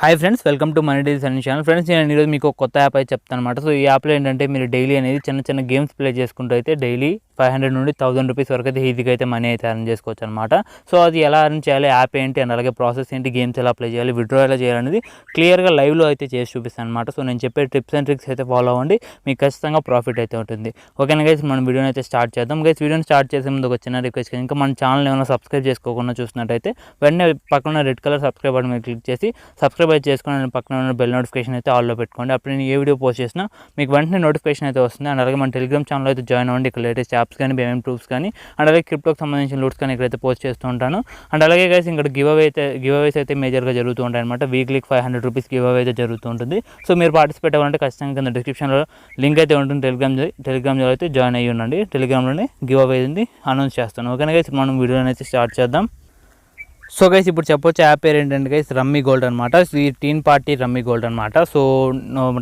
Hi friends, welcome to money deals అనే channel. Friends, నేను ఈరోజు మీకు ఒక కొత్త యాప్ అయితే చెప్తాను అనమాట. సో ఈ యాప్లో ఏంటంటే మీరు డైలీ అనేది చిన్న చిన్న గేమ్స్ ప్లే చేసుకుంటూ అయితే డైలీ 500 నుండి 1000 రూపీస్ వరకు అయితే ఈజీగా అయితే మనీ అయితే అర్న్ చేసుకోవచ్చు అనమాట. సో అది ఎలా అర్న్ చేయాలి, యాప్ ఏంటి అండ్ అలాగే ప్రాసెస్ ఏంటి, గేమ్స్ ఎలా ప్లే చేయాలి, విత్డ్రా ఎలా చేయాలనేది క్లియర్గా లైవ్లో అయితే చేసి చూపిస్తాను అనమాట. సో నేను చెప్పే టిప్స్ అండ్ ట్రిక్స్ అయితే ఫాలో అవ్వండి, మీకు ఖచ్చితంగా ప్రాఫిట్ అయితే ఉంటుంది. ఓకేనా గైస్, మనం వీడియోని అయితే స్టార్ట్ చేద్దాం. గైస్, వీడియోని స్టార్ట్ చేసే ముందు ఒక చిన్న రిక్వెస్ట్, ఇంకా మన ఛానల్ ఏమైనా సబ్స్క్రైబ్ చేసుకోకుండా చూసినట్టయితే వెంటనే పక్కన రెడ్ కలర్ సబ్స్క్రైబ్ బటన్ మీద క్లిక్ చేసి సబ్స్క్రైబ్ అయితే చేసుకుని పక్కన ఉన్న బెల్ నోటిఫికేషన్ అయితే ఆల్లో పెట్టుకోండి. అప్పుడు నేను ఏ వీడియో పోస్ట్ చేసినా మీకు వెంటనే నోటిఫికేషన్ అయితే వస్తుంది. అండ్ అలాగే మన టెలిగ్రామ్ ఛానల్ అయితే జాయిన్ అవ్వండి. ఇక్కడ లేటెస్ట్ యాప్స్ కానీ, పేమెంట్ ప్రూఫ్స్ కానీ, అండ్ అలాగే క్రిప్టోకి సంబంధించిన లూట్స్ కానీ ఇక్కడైతే పోస్ట్ చేస్తూ ఉంటాను. అండ్ అలాగే గైస్, ఇక్కడ గివ్ అవేస్ అయితే మేజర్గా జరుగుతూ ఉంటాయి అనమాట. వీక్లీకి 500 రూపీస్ గివ్ అవే అయితే జరుగుతూ ఉంటుంది. సో మీరు పార్టిసిపేట్ అవ్వాలంటే ఖచ్చితంగా కింద డిస్క్రిప్షన్లో లింక్ అయితే ఉంటుంది. టెలిగ్రామ్లో అయితే జాయిన్ అయ్యి ఉండండి. టెలిగ్రామ్లోనే గివ్ అవే అనౌన్స్ చేస్తాను. ఓకేనా గైస్, మనం వీడియోని అయితే స్టార్ట్ చేద్దాం. సో గైస్, ఇప్పుడు చెప్పొచ్చే యాప్ పేరు ఏంటంటే గైస్ రమ్మీ గోల్డ్ అనమాట. ఈ టీన్ పార్టీ రమ్మీ గోల్డ్ అనమాట. సో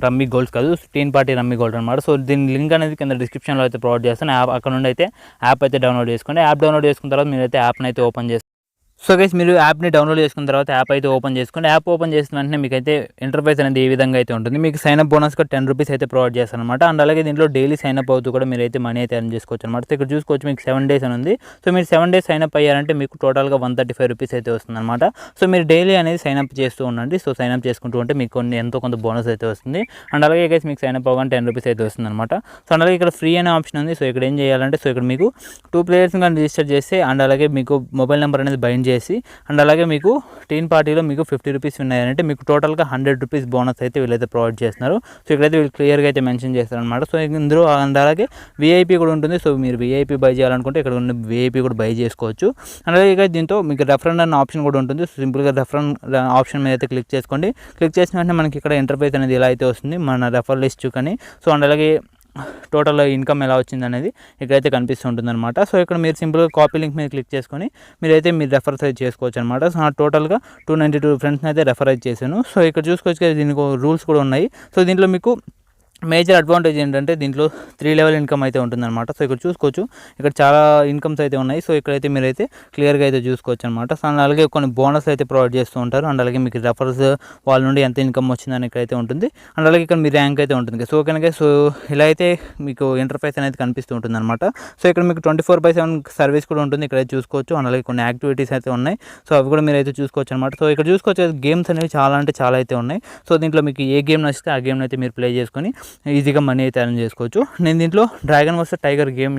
రమ్మీ గోల్డ్స్ కాదు, టీన్ పార్టీ రమ్మీ గోల్డ్ అనమాట. సో దీని లింక్ అనేది కింద డిస్క్రిప్షన్లో అయితే ప్రొవైడ్ చేస్తాను. అక్కడ నుండి అయితే యాప్ అయితే డౌన్లోడ్ చేసుకోండి. యాప్ డౌన్లోడ్ చేసుకున్న తర్వాత మీరైతే యాప్ని అయితే ఓపెన్ చేస్తారు. సో గైస్, మీరు యాప్ని డౌన్లోడ్ చేసుకున్న తర్వాత యాప్ అయితే ఓపెన్ చేసుకోండి. యాప్ ఓపెన్ చేసిన వెంటనే మీకు అయితే ఇంటర్ఫేస్ అనేది ఏ విధంగా అయితే ఉంటుంది. మీకు సైన్అప్ బోనస్గా 10 రూపీస్ అయితే ప్రొవైడ్ చేస్తాను అనమాట. అండ్ అలాగే దీంట్లో డైలీ సైన్అప్ అవుతూ కూడా మీరు అయితే మనీ అయితే ఎర్న్ చేసుకోవచ్చు అనమాట. సో ఇక్కడ చూసుకోవచ్చు, మీకు 7 డేస్ అని ఉంది. సో మీరు 7 డేస్ సైన్అప్ అయ్యారంటే మీకు టోటల్గా 135 రూపీస్ అయితే వస్తుంది అనమాట. సో మీరు డైలీ అనేది సైన్అప్ చేస్తూ ఉండండి. సో సైన్అప్ చేసుకుంటూ ఉంటే మీకు ఎంతో కొంత బోనస్ అయితే వస్తుంది. అండ్ అలాగే గైస్, మీకు సైన్అప్ అవ్వగానే 10 రూపీస్ అయితే వస్తుంది అనమాట. సో అండ్ అలాగే ఇక్కడ ఫ్రీ అనే ఆప్షన్ ఉంది. సో ఇక్కడ ఏం చేయాలంటే, సో ఇక్కడ మీకు 2 ప్లేయర్స్ కానీ రిజిస్టర్ చేస్తే అండ్ అలాగే మీకు మొబైల్ నెంబర్ అనేది బైండ్ చేసి అండ్ అలాగే మీకు టీన్ పార్టీలో మీకు 50 రూపీస్ ఉన్నాయంటే మీకు టోటల్గా 100 రూపీస్ బోనస్ అయితే వీళ్ళైతే ప్రొవైడ్ చేస్తున్నారు. సో ఇక్కడైతే వీళ్ళు క్లియర్గా అయితే మెన్షన్ చేస్తారు అనమాట. సో ఇందులో అండ్ అలాగే వీఐపీ కూడా ఉంటుంది. సో మీరు వీఐపీ బై చేయాలనుకుంటే ఇక్కడ ఉన్న వీఐపీ కూడా బై చేసుకోవచ్చు. అలాగే దీంతో మీకు రెఫరెండ్ అన్న ఆప్షన్ కూడా ఉంటుంది. సో సింపుల్గా రెఫరెండ్ ఆప్షన్ మీద అయితే క్లిక్ చేసుకోండి. క్లిక్ చేసిన వెంటనే మనకి ఇక్కడ ఇంటర్ఫేస్ అనేది ఇలా అయితే వస్తుంది, మన రెఫర్ లిస్ట్ కానీ. సో అండ్ అలాగే టోటల్ ఇన్కమ్ ఎలా వచ్చింది అనేది ఇక్కడైతే కనిపిస్తుంటుంది అనమాట. సో ఇక్కడ మీరు సింపుల్గా కాపీ లింక్ మీద క్లిక్ చేసుకొని మీరైతే మీరు రెఫర్ అయితే చేసుకోవచ్చు అనమాట. సో టోటల్గా 292 ఫ్రెండ్స్ని అయితే రెఫర్ అయితే చేశాను. సో ఇక్కడ చూసుకోవచ్చు, దీనికి రూల్స్ కూడా ఉన్నాయి. సో దీంట్లో మీకు మేజర్ అడ్వాంటేజ్ ఏంటంటే దీంట్లో 3 లెవెల్ ఇన్కమ్ అయితే ఉంటుందన్నమాట. సో ఇక్కడ చూసుకోవచ్చు, ఇక్కడ చాలా ఇన్కమ్స్ అయితే ఉన్నాయి. సో ఇక్కడైతే మీరైతే క్లియర్గా అయితే చూసుకోవచ్చు అనమాట. సో అలాగే కొన్ని బోనస్ అయితే ప్రొవైడ్ చేస్తూ ఉంటారు. అండ్ అలాగే మీకు రెఫర్స్ వాళ్ళ నుండి ఎంత ఇన్కమ్ వచ్చిందని ఇక్కడైతే ఉంటుంది. అండ్ అలాగే ఇక్కడ మీ ర్యాంక్ అయితే ఉంటుంది. సో కనుక సో ఇలా అయితే మీకు ఇంటర్ఫేస్ అనేది కనిపిస్తూ ఉంటుంది అనమాట. సో ఇక్కడ మీకు 24/7 సర్వీస్ కూడా ఉంటుంది. ఇక్కడైతే చూసుకోవచ్చు. అండ్ అలాగే కొన్ని యాక్టివిటీస్ అయితే ఉన్నాయి. సో అవి కూడా మీరు అయితే చూసుకోవచ్చు అనమాట. సో ఇక్కడ చూసుకోవచ్చు, గేమ్స్ అనేవి చాలా అయితే ఉన్నాయి. సో దీంట్లో మీకు ఏ గేమ్ నచ్చితే ఆ గేమ్ అయితే మీరు ప్లే చేసుకొని ఈజీగా మనీ అయితే ఎర్న్ చేసుకోవచ్చు. నేను దీంట్లో dragon versus tiger game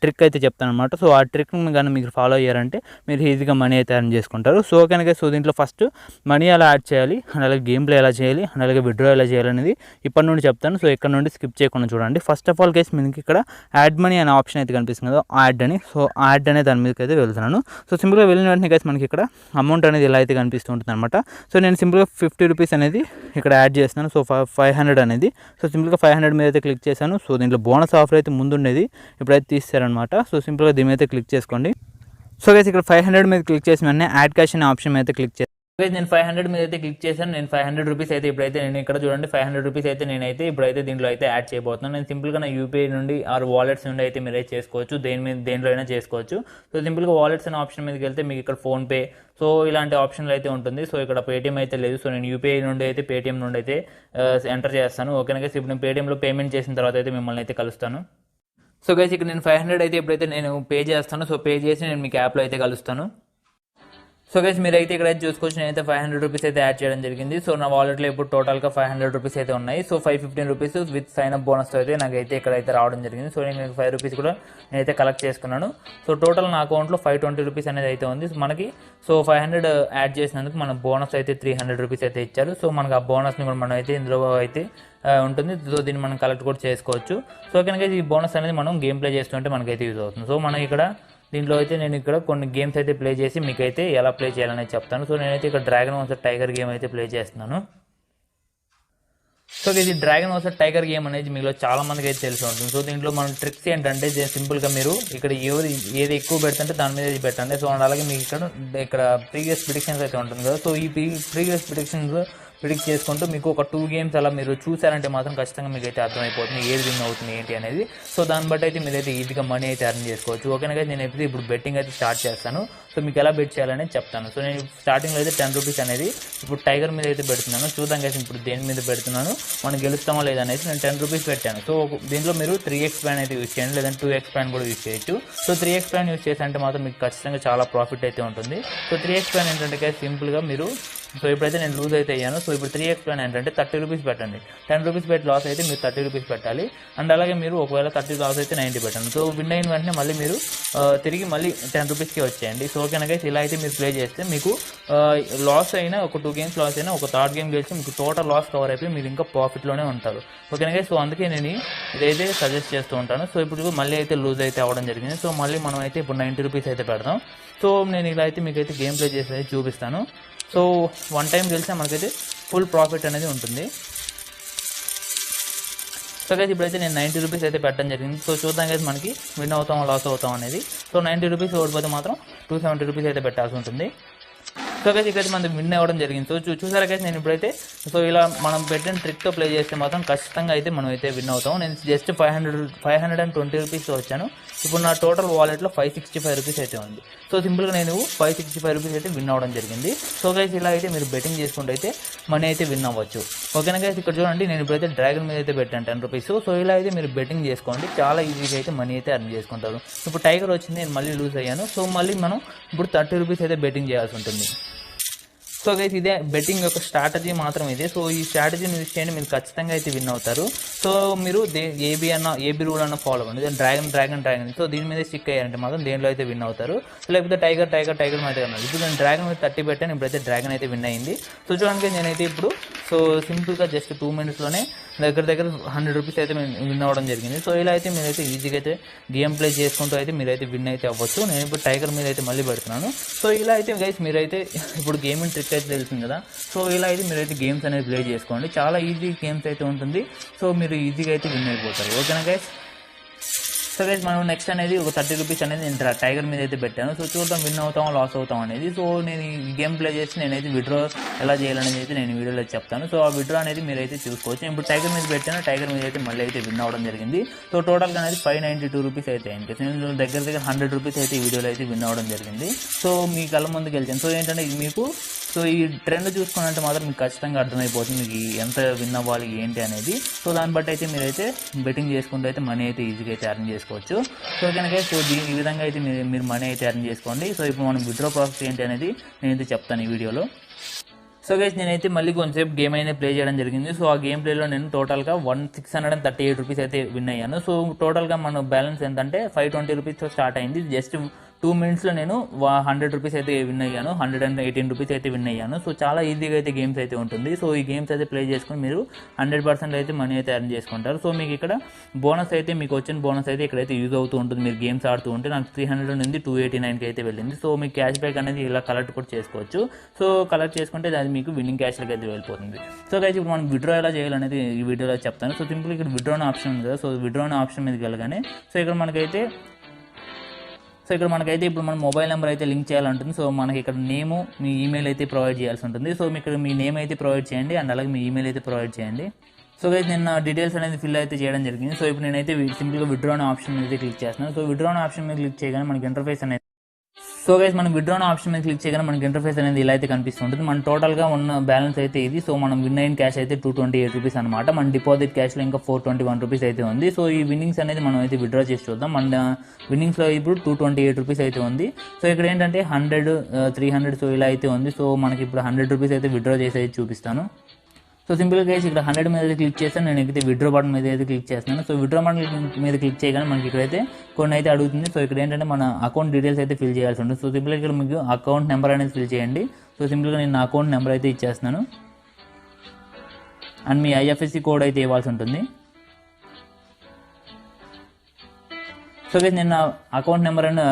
trick అయితే చెప్తాను అనమాట. సో ఆ ట్రిక్ని కానీ మీరు ఫాలో అయ్యారంటే మీరు ఈజీగా మనీ అయితే ఎర్న్ చేసుకుంటారు. సో కనుక సో దీంట్లో ఫస్ట్ మనీ ఎలా యాడ్ చేయాలి, అండ్ అలాగే గేమ్ ప్లే ఎలా చేయాలి, అండ్ అలాగే విత్డ్రా ఎలా చేయాలి అనేది ఇప్పటి నుండి చెప్తాను. సో ఇక్కడ నుండి స్కిప్ చేయకుండా చూడండి. ఫస్ట్ ఆఫ్ ఆల్ కేసు మీకు ఇక్కడ యాడ్ మనీ అనే ఆప్షన్ అయితే కనిపిస్తుంది కదా, యాడ్ అని. సో యాడ్ అనే దాని మీదకి అయితే వెళ్తున్నాను. సో సింపుల్గా వెళ్ళిన వెంటనే కేసు మనకి ఇక్కడ అమౌంట్ అనేది ఎలా అయితే కనిపిస్తూ ఉంటుంది అనమాట. సో నేను సింపుల్గా 50 రూపీస్ అనేది ఇక్కడ యాడ్ చేస్తున్నాను. సో 500 అనేది. సో సింపుల్గా 500 మీద అయితే క్లిక్ చేశాను. సో దీంట్లో బోనస్ ఆఫర్ అయితే ముందుండేది, ఇప్పుడైతే తీస్తారనమాట. సో సింపుల్గా దీని మీద క్లిక్ చేసుకోండి. సో గైస్, ఇక్కడ 500 మీద క్లిక్ చేసిన వెంటనే యాడ్ క్యాష్ అనే ఆప్షన్ మీద అయితే క్లిక్ చేస్తాను. నేను 500 మీద అయితే క్లిక్ చేశాను. నేను 500 రూపీస్ అయితే ఇప్పుడైతే నేను ఇక్కడ చూడండి 500 రూపీస్ అయితే నేనైతే ఇప్పుడైతే దీంట్లో అయితే యాడ్ చేయబోతున్నాను. నేను సింపుల్గా నా యూపీఐ నుండి ఆర్ వాలెట్స్ నుండి అయితే మీరు అయితే చేసుకోవచ్చు, దేంట్లో అయినా చేసుకోవచ్చు. సో సింపుల్గా వాలెట్స్ అనే ఆప్షన్ మీదకి వెళ్తే మీకు ఇక్కడ ఫోన్పే సో ఇలాంటి ఆప్షన్లు అయితే ఉంటుంది. సో ఇక్కడ పేటీఎం అయితే లేదు. సో నేను యూపీఐ నుండి అయితే పేటీఎం నుండి అయితే ఎంటర్ చేస్తాను. ఓకేనా గైస్, ఇప్పుడు నేను పేటీఎంలో పేమెంట్ చేసిన తర్వాత అయితే మిమ్మల్ని అయితే కలుస్తాను. సో గైస్, ఇక్కడ నేను 500 అయితే ఇప్పుడైతే నేను పే చేస్తాను. సో పే చేసి నేను మీకు యాప్లో అయితే కలుస్తాను. సో గైస్, మీరైతే ఇక్కడ చూసుకోవచ్చు, నేనైతే 500 రూపీస్ అయితే యాడ్ చేయడం జరిగింది. సో నా వాలెట్లో ఇప్పుడు టోటల్గా 500 రూపీస్ అయితే ఉన్నాయి. So 515 rupees with sign-up bonus అయితే నాకైతే ఇక్కడైతే రావడం జరిగింది. సో నేను 5 రూపీస్ కూడా నేనైతే కలెక్ట్ చేసుకున్నాను. సో టోటల్ నా అకౌంట్లో 520 రూపీస్ అనేది అయితే ఉంది. మనకి సో 500 యాడ్ చేసినందుకు మన బోనస్ అయితే 300 రూపీస్ అయితే ఇచ్చారు. సో మనకు ఆ బోనస్ని కూడా మనం అయితే ఇందులో అయితే ఉంటుంది. సో దీన్ని మనం కలెక్ట్ కూడా చేసుకోవచ్చు. సో కనుక ఈ బోనస్ అనేది మనం గేమ్ ప్లే చేస్తుంటే మనకైతే యూజ్ అవుతుంది. సో మనం ఇక్కడ దీంట్లో అయితే నేను ఇక్కడ కొన్ని గేమ్స్ అయితే ప్లే చేసి మీకైతే ఎలా ప్లే చేయాలనేది చెప్తాను. సో నేనైతే ఇక్కడ డ్రాగన్ వర్సెస్ టైగర్ గేమ్ అయితే ప్లే చేస్తున్నాను. సో ఇది డ్రాగన్ వర్సెస్ టైగర్ గేమ్ అనేది మీలో చాలా మందికి అయితే తెలిసి ఉంటుంది. సో దీంట్లో మన ట్రిక్స్ ఏంటంటే సింపుల్గా మీరు ఇక్కడ ఏది ఎక్కువ పెడుతుంటే దాని మీద ఇది పెట్టండి. సో అలాగే మీకు ఇక్కడ ప్రీవియస్ ప్రిడిక్షన్స్ అయితే ఉంటుంది కదా. సో ఈ ప్రీవియస్ ప్రిడిక్షన్స్ ప్రిడిక్ట్ చేసుకుంటూ మీకు ఒక 2 గేమ్స్ అలా మీరు చూసారంటే మాత్రం ఖచ్చితంగా మీకు అయితే అర్థమైపోతుంది ఏది విన్ అవుతుంది ఏంటి అనేది. సో దాన్ని బట్టి అయితే మీరైతే ఈజీగా మనీ అయితే ఎర్న్ చేసుకోవచ్చు. ఓకేనా గైస్, నేను అయితే ఇప్పుడు బెట్టింగ్ అయితే స్టార్ట్ చేస్తాను. సో మీకు ఎలా బెట్ చేయాలనేది చెప్తాను. సో నేను స్టార్టింగ్లో అయితే 10 రూపీస్ అనేది ఇప్పుడు టైగర్ మీద అయితే పెడుతున్నాను. చూద్దాం గైస్ ఇప్పుడు దేని మీద పెడుతున్నాను, మనం గెలుస్తామో లేదనేసి నేను 10 రూపీస్ పెట్టాను. సో దీంట్లో మీరు 3x ప్లాన్ అయితే యూజ్ చేయండి, లేదంటే 2x ప్లాన్ కూడా యూజ్ చేయొచ్చు. సో 3x ప్లాన్ యూజ్ చేసంటే మాత్రం మీకు ఖచ్చితంగా చాలా ప్రాఫిట్ అయితే ఉంటుంది. సో 3x ప్లాన్ ఏంటంటే గైస్ సింపుల్గా మీరు, సో ఇప్పుడైతే నేను లూజ్ అయితే అయ్యాను. సో ఇప్పుడు 3x ప్లాన్ ఏంటంటే 30 రూపీస్ పెట్టండి. 10 రూపీస్ పెట్టి లాస్ అయితే మీరు 30 రూపీస్ పెట్టాలి. అండ్ అలాగే మీరు ఒకవేళ 30 లాస్ అయితే 90 పెట్టండి. సో విన్ అయిన వెంటనే మళ్ళీ మీరు తిరిగి మళ్ళీ 10 రూపీస్కి వచ్చేయండి. సో ఓకేనా గైస్, ఇలా అయితే మీరు ప్లే చేస్తే మీకు లాస్ అయినా ఒక 2 గేమ్స్ లాస్ అయినా ఒక థర్డ్ గేమ్ గెలిచి మీకు టోటల్ లాస్ కవర్ అయిపోయి మీరు ఇంకా ప్రాఫిట్లోనే ఉంటారు. ఓకేనా గైస్, సో అందుకే నేను ఇదైతే సజెస్ట్ చేస్తూ ఉంటాను. సో ఇప్పుడు మళ్ళీ అయితే లూజ్ అయితే అవ్వడం జరిగింది. సో మళ్ళీ మనం అయితే ఇప్పుడు 90 రూపీస్ అయితే పెడదాం. సో నేను ఇలా అయితే మీకైతే గేమ్ ప్లే చేసి అయితే చూపిస్తాను. సో 1 టైం గెలిస్తే మనకైతే ఫుల్ ప్రాఫిట్ అనేది ఉంటుంది. సో గైస్ ఇప్పుడైతే నేను 90 రూపీస్ అయితే పెట్టడం జరిగింది. సో చూద్దాం గైస్ మనకి విన్ అవుతాం లాస్ అవుతాం అనేది. సో 90 రూపీస్ ఓడిపోతే మాత్రం 270 రూపీస్ అయితే పెట్టాల్సి ఉంటుంది. సో గైస్ ఇక్కడైతే మనకి విన్ అవ్వడం జరిగింది. సో చూసారా గైస్, నేను ఇప్పుడైతే సో ఇలా మనం పెట్టిన ట్రిక్తో ప్లే చేస్తే మాత్రం ఖచ్చితంగా అయితే మనం అయితే విన్ అవుతాం. నేను జస్ట్ 520 రూపీస్తో వచ్చాను. ఇప్పుడు నా టోటల్ వాలెట్లో 565 రూపీస్ అయితే ఉంది. సో సింపుల్గా నేను 565 రూపీస్ అయితే విన్ అవ్వడం జరిగింది. సో గైస్ ఇలా అయితే మీరు బెట్టింగ్ చేసుకుంటే అయితే మనీ అయితే విన్ అవ్వచ్చు. ఓకేనా గైస్, ఇక్కడ చూడండి నేను ఇప్పుడైతే డ్రాగన్ మీద అయితే పెట్టాను 10 రూపీస్. సో ఇలా అయితే మీరు బెట్టింగ్ చేసుకోండి, చాలా ఈజీగా అయితే మనీ అయితే అర్న్ చేసుకుంటారు. ఇప్పుడు టైగర్ వచ్చింది, నేను మళ్ళీ లూజ్ అయ్యాను. సో మళ్ళీ మనం ఇప్పుడు 30 రూపీస్ అయితే బెట్టింగ్ చేయాల్సి ఉంటుంది. సో గైస్ ఇదే బెట్టింగ్ యొక్క స్ట్రాటజీ మాత్రం ఇదే. సో ఈ స్ట్రాటజీని యూజ్ చేయండి, మీరు ఖచ్చితంగా అయితే విన్ అవుతారు. సో మీరు ఏబీ రూల్ అన్న ఫాలో అవ్వండి, డ్రాగన్. సో దీని మీద స్టిక్ అయ్యారంటే మాత్రం దేనిలో అయితే విన్ అవుతారు. లేకపోతే టైగర్ మీద అన్నారు. ఇప్పుడు నేను డ్రాగన్ మీద 30 పెట్టాను, ఇప్పుడైతే డ్రాగన్ అయితే విన్ అయింది. సో చూడండి నేనైతే ఇప్పుడు సో సింపుల్గా జస్ట్ 2 మినిట్స్లోనే దగ్గర 100 రూపీస్ అయితే విన్ అవ్వడం జరిగింది. సో ఇలా అయితే మీరైతే ఈజీగా అయితే గేమ్ ప్లే చేసుకుంటూ అయితే మీరైతే విన్ అయితే అవ్వచ్చు. నేను ఇప్పుడు టైగర్ మీద అయితే మళ్ళీ పెడుతున్నాను. సో ఇలా అయితే గైస్ మీరైతే ఇప్పుడు గేమింగ్ ట్రిక్ అయితే తెలుస్తుంది కదా. సో ఇలా అయితే మీరైతే గేమ్స్ అనేది ప్లే చేసుకోండి, చాలా ఈజీ గేమ్స్ అయితే ఉంటుంది. సో మీరు ఈజీగా అయితే విన్ అయిపోతారు. ఓకేనా గైస్. సో గైస్ మనం నెక్స్ట్ అనేది ఒక 30 రూపీస్ అనేది నేను టైగర్ మీద అయితే పెట్టాను. సో చూద్దాం విన్ అవుతాం లాస్ అవుతాం అనేది. సో నేను ఈ గేమ్ ప్లే చేసి నేనైతే విత్డ్రా ఎలా చేయాలనేది అయితే నేను వీడియోలో చెప్తాను. సో ఆ విత్డ్రా అనేది మీరైతే చూసుకోవచ్చు. ఇప్పుడు టైగర్ మీద పెట్టాను, టైగర్ మీద అయితే మళ్ళీ అయితే విన్ అవ్వడం జరిగింది. సో టోటల్గా అనేది 592 రూపీస్ అయితే అయింది. నేను దగ్గర 100 రూపీస్ అయితే ఈ వీడియోలో అయితే విన్ అవ్వడం జరిగింది. సో మీ కళ్ళ ముందుకు వెళ్తాను. సో ఏంటంటే మీకు సో ఈ ట్రెండ్ చూసుకున్నట్టు మాత్రం మీకు ఖచ్చితంగా అర్థమైపోతుంది మీకు ఎంత విన్ అవ్వాలి ఏంటి అనేది. సో దాన్ని బట్టి అయితే మీరైతే బెట్టింగ్ చేసుకుంటూ అయితే మనీ అయితే ఈజీగా అయితే ఎర్న్ చేసుకోవచ్చు. సో కనుక సో ఈ విధంగా అయితే మీరు మనీ అయితే ఎర్న్ చేసుకోండి. సో ఇప్పుడు మనం విత్డ్రా ప్రాసెస్ ఏంటి అనేది నేనైతే చెప్తాను ఈ వీడియోలో. సో గైస్ నేనైతే మళ్ళీ కొంచెంసేపు గేమ్ అయితే ప్లే చేయడం జరిగింది. సో ఆ గేమ్ ప్లేలో నేను టోటల్గా 638 రూపీస్ అయితే విన్ అయ్యాను. సో టోటల్గా మన బ్యాలెన్స్ ఎంతంటే 520 రూపీస్తో స్టార్ట్ అయింది. జస్ట్ 2 మినిట్స్లో నేను 100 రూపీస్ అయితే విన్ అయ్యాను, 118 రూపీస్ అయితే విన్ అయ్యాను. సో చాలా ఈజీగా అయితే గేమ్స్ అయితే ఉంటుంది. సో ఈ గేమ్స్ అయితే ప్లే చేసుకుని మీరు 100% అయితే మనీ అయితే ఎర్న్ చేసుకుంటారు. సో మీకు ఇక్కడ బోనస్ అయితే మీకు వచ్చిన బోనస్ అయితే ఇక్కడైతే యూజ్ అవుతూ ఉంటుంది. మీరు గేమ్స్ ఆడుతూ ఉంటే నాకు 300 నుండి 289కి అయితే వెళ్ళింది. సో మీకు క్యాష్ బ్యాక్ అనేది ఇలా కలెక్ట్ కూడా చేసుకోవచ్చు. సో కలెక్ట్ చేసుకుంటే అది మీకు విన్నింగ్ క్యాష్లకి అయితే వెళ్ళిపోతుంది. సో గైస్ ఇప్పుడు మనం విత్డ్రా ఎలా చేయాలనేది ఈ వీడియోలో చెప్తాను. సో సింపుల్ ఇక్కడ విత్డ్రా అనే ఆప్షన్ ఉంది కదా. సో విత్డ్రా అనే ఆప్షన్ మీదకి వెళ్ళగానే సో ఇక్కడ మనకైతే ఇప్పుడు మన మొబైల్ నెంబర్ అయితే లింక్ చేయాలంటుంది. సో మనకి ఇక్కడ నేము మీ ఈమెయిల్ అయితే ప్రొవైడ్ చేయాల్సి ఉంటుంది. సో ఇక్కడ మీ నేమ్ అయితే ప్రొవైడ్ చేయండి అండ్ అలాగే మీ ఈమెయిల్ అయితే ప్రొవైడ్ చేయండి. సో గైస్ నేను డీటెయిల్స్ అనేది ఫిల్ అయితే చేయడం జరిగింది. సో ఇప్పుడు నేనైతే సింపుల్గా విత్డ్రా అనే ఆప్షన్ మీద అయితే క్లిక్ చేస్తున్నాను. సో విత్డ్రా అనే ఆప్షన్ మీద క్లిక్ చేయగానే మనకి ఇంటర్ఫేస్ అనేది సో గైస్ మనం విత్డ్రా ఆప్షన్ మీద క్లిక్ చేయగానే మనకి ఇంటర్ఫేస్ అనేది ఇలా అయితే కనిపిస్తుంటుంది. మన టోటల్గా ఉన్న బ్యాలెన్స్ అయితే ఇది. సో మనం విన్ అయిన క్యాష్ అయితే 228 రూపీస్ అనమాట. మన డిపాజిట్ క్యాష్లో ఇంకా 421 రూపీస్ అయితే ఉంది. సో ఈ విన్నింగ్స్ అనేది మనం అయితే విత్డ్రా చేసి చూద్దాం. మన విన్నింగ్స్లో ఇప్పుడు 228 రూపీస్ అయితే ఉంది. సో ఇక్కడ ఏంటంటే 100, 300 సో ఇలా అయితే ఉంది. సో మనకి ఇప్పుడు 100 రూపీస్ అయితే విత్డ్రా చేసి అయితే చూపిస్తాను. సో సింపుల్గా గైస్ ఇక్కడ 100 మీద అయితే క్లిక్ చేస్తాను. నేను అయితే విత్డ్రా బటన్ మీద అయితే క్లిక్ చేస్తున్నాను. సో విత్డ్రా బటన్ మీద క్లిక్ చేయగానే మనకి ఇక్కడైతే కొన్ని అయితే అడుగుతుంది. సో ఇక్కడ ఏంటంటే మన అకౌంట్ డీటెయిల్స్ అయితే ఫిల్ చేయాల్సి ఉంటుంది. సో సింపుల్గా ఇక్కడ మీకు అకౌంట్ నెంబర్ అనేది ఫిల్ చేయండి. సో సింపుల్గా నేను నా అకౌంట్ నెంబర్ అయితే ఇచ్చేస్తున్నాను అండ్ మీ ఐఎఫ్ఎస్సి కోడ్ అయితే ఇవ్వాల్సి ఉంటుంది. సో గైస్ నేను account number and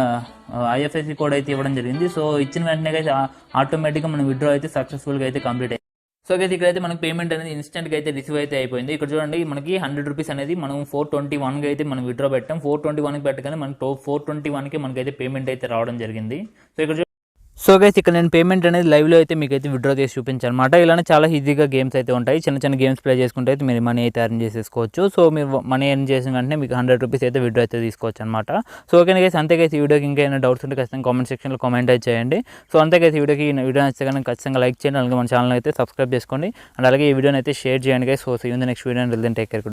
IFSC code అయితే ఇవ్వడం జరిగింది. సో ఇచ్చిన వెంటనే గైస్ ఆటోమేటిక్గా మన విత్డ్రా అయితే సక్సెస్ఫుల్గా అయితే కంప్లీట్ అయింది. సో అయితే ఇక్కడైతే మనకి పేమెంట్ అనేది ఇన్స్టెంట్గా అయితే రిసీవ్ అయితే అయిపోయింది. ఇక్కడ చూడండి మనకి 100 రూపీస్ అనేది మనం 421కి అయితే మనం విత్డ్రా పెట్టాం. 421కి పెట్టగానే మనకి 421కి మనకైతే పేమెంట్ అయితే రావడం జరిగింది. సో ఇక్కడ సో గైస్ ఇక్కడ నేను పేమెంట్ అనేది లైవ్లో అయితే మీకైతే విత్డ్రా చేసి చూపించాను అనమాట. ఇలానే చాలా ఈజీగా గేమ్స్ అయితే ఉంటాయి. చిన్న చిన్న గేమ్స్ ప్లే చేసుకుంటే అయితే మీరు మనీ అయితే ఎర్న్ చేసేసుకోవచ్చు. సో మీరు మనీ ఎర్న్ చేసిన వెంటనే మీకు 100 రూపీస్ అయితే విత్డ్రా అయితే తీసుకోవచ్చు అనమాట. సో ఓకే గైస్, అంతే గైస్. ఈ వీడియోకి ఇంకా ఏమైనా డౌట్స్ ఉంటే ఖచ్చితంగా కామెంట్ సెక్షన్లో కామెంట్ అయితే చేయండి. సో అంతే గైస్, ఈ వీడియో నచ్చితే కనుక ఖచ్చితంగా లైక్ చేయండి. అలాగే మన ఛానల్ అయితే సబ్స్క్రైబ్ చేసుకోండి. అండ్ అలాగే ఈ వీడియోని అయితే షేర్ చేయండి guys. So see you in the next video and take care.